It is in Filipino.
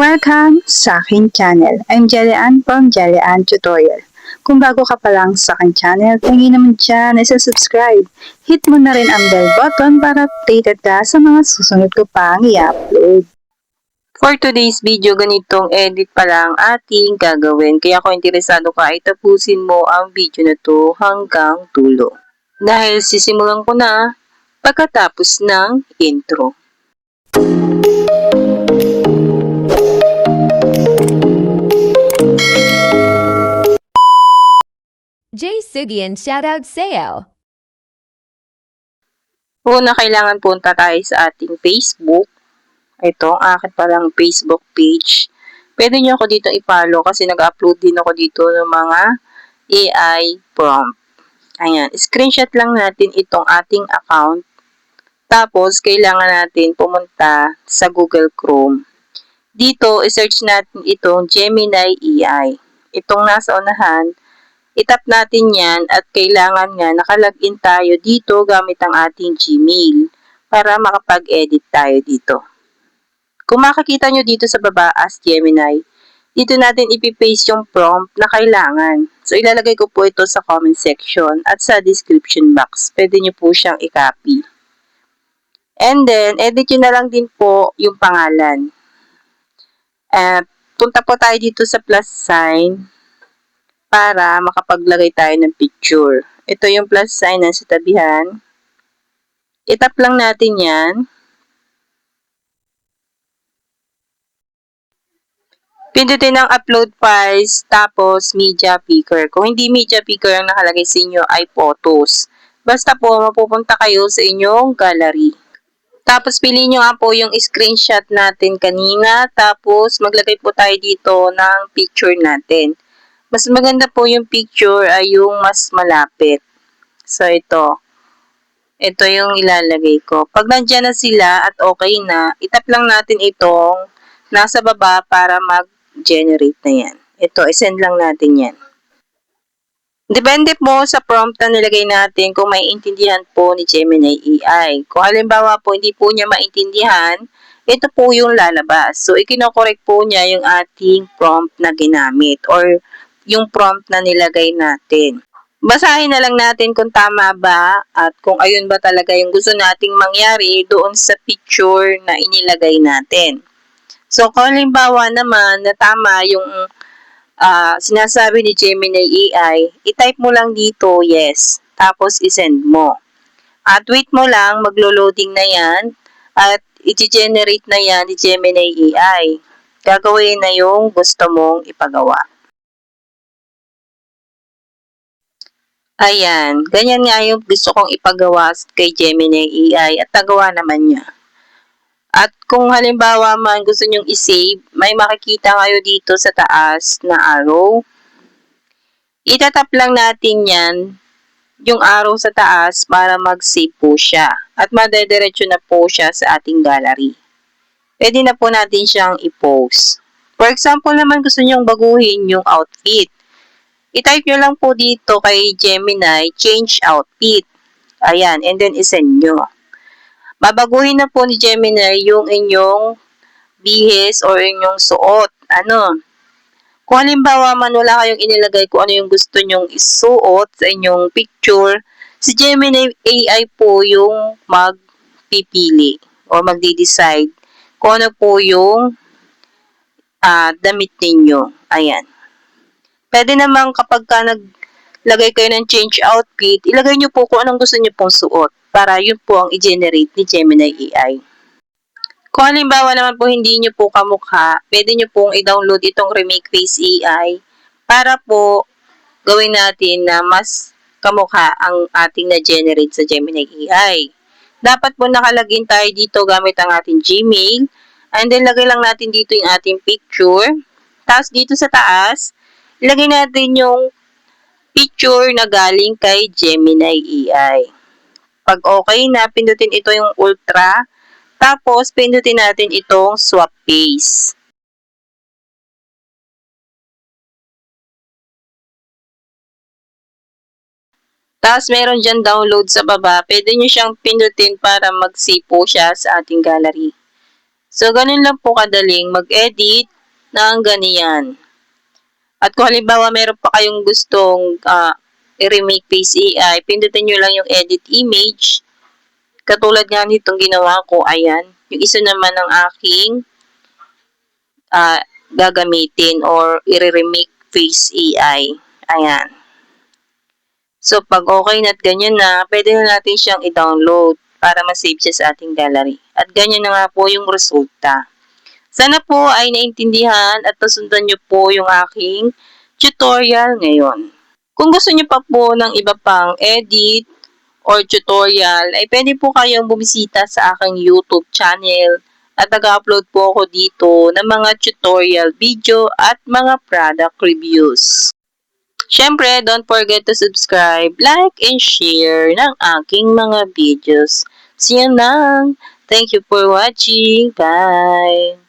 Welcome sa aking channel. I'm Jelian from Jelian Tutorial. Kung bago ka pa lang sa aking channel, tingin naman dyan na subscribe. Hit mo na rin ang bell button para updated ka sa mga susunod ko pang i-upload. For today's video, ganitong edit pa lang ating gagawin. Kaya kung interesado ka, ay tapusin mo ang video na to hanggang dulo. Dahil sisimulan ko na pagkatapos ng intro. Jay Sugian shoutout sa'yo. Una, kailangan punta tayo sa ating Facebook. Ito, ang akin palang Facebook page. Pwede nyo ako dito i-follow kasi nag-upload din ako dito ng mga AI prompt. Ayan, screenshot lang natin itong ating account. Tapos, kailangan natin pumunta sa Google Chrome. Dito, i-search natin itong Gemini AI. Itong nasa unahan, itap natin yan at kailangan nga nakalagin tayo dito gamit ang ating Gmail para makapag-edit tayo dito. Kung makikita nyo dito sa baba, Ask Gemini, dito natin ipipaste yung prompt na kailangan. So, ilalagay ko po ito sa comment section at sa description box. Pwede nyo po siyang i-copy. And then, edit nyo na lang din po yung pangalan. Punta po tayo dito sa plus sign para makapaglagay tayo ng picture. Ito yung plus sign na sa tabihan. Itap lang natin yan. Pindutin ang upload files, tapos media picker. Kung hindi media picker ang nakalagay sa inyo ay photos. Basta po mapupunta kayo sa inyong gallery. Tapos piliin nyo nga po yung screenshot natin kanina. Tapos maglagay po tayo dito ng picture natin. Mas maganda po yung picture ay yung mas malapit. So ito. Ito yung ilalagay ko. Pag nandyan na sila at okay na, itap lang natin itong nasa baba para mag-generate na yan. Ito, isend lang natin yan. Depende po sa prompt na nilagay natin kung maiintindihan po ni Gemini AI. Kung halimbawa po hindi po niya maintindihan, ito po yung lalabas. So, ikinokorek po niya yung ating prompt na ginamit or yung prompt na nilagay natin. Basahin na lang natin kung tama ba at kung ayun ba talaga yung gusto nating mangyari doon sa picture na inilagay natin. So, kung halimbawa naman na tama yung sinasabi ni Gemini AI, i-type mo lang dito yes, tapos i-send mo. At wait mo lang, maglo-loading na yan at i-generate na yan ni Gemini AI. Gagawin na yung gusto mong ipagawa. Ayan, ganyan nga yung gusto kong ipagawa kay Gemini AI at nagawa naman niya. At kung halimbawa man gusto nyong i-save, may makikita kayo dito sa taas na arrow. Itatap lang natin yan, yung arrow sa taas para mag-save po siya. At madediretso na po siya sa ating gallery. Pwede na po natin siyang i-post. For example naman gusto nyong baguhin yung outfit. I-type nyo lang po dito kay Gemini, change outfit. Ayan, and then isend nyo. Babaguhin na po ni Gemini yung inyong bihis or inyong suot. Kung halimbawa man wala kayong inilagay kung ano yung gusto nyong isuot sa inyong picture, si Gemini AI po yung magpipili or magde-decide kung ano po yung damit ninyo. Ayan. Pwede naman kapag ka naglagay kayo ng change outfit, ilagay nyo po kung anong gusto nyo pong suot para yun po ang i-generate ni Gemini AI. Kung halimbawa naman po hindi nyo po kamukha, pwede nyo pong i-download itong Remake Face AI para po gawin natin na mas kamukha ang ating na-generate sa Gemini AI. Dapat po nakalagin tayo dito gamit ang ating Gmail. And then lagay lang natin dito yung ating picture. Tapos dito sa taas, ilagay natin yung picture na galing kay Gemini AI. Pag okay na, pindutin ito yung ultra. Tapos, pindutin natin itong swap face. Tapos, meron dyan download sa baba. Pwede nyo siyang pindutin para mag-save po siya sa ating gallery. So, ganun lang po kadaling mag-edit ng ganiyan. At kung halimbawa meron pa kayong gustong i-remake Face AI, pindutin nyo lang yung edit image. Katulad nga nitong ginawa ko, ayan. Yung isa naman ng aking gagamitin or i-remake Face AI. Ayan. So, pag okay na at ganyan na, pwede na natin siyang i-download para ma-save siya sa ating gallery. At ganyan na nga po yung resulta. Sana po ay naintindihan at nasundan nyo po yung aking tutorial ngayon. Kung gusto nyo pa po ng iba pang edit or tutorial, ay pwede po kayong bumisita sa aking YouTube channel at nag-upload po ako dito ng mga tutorial video at mga product reviews. Siyempre, don't forget to subscribe, like, and share ng aking mga videos. See you lang! Thank you for watching. Bye!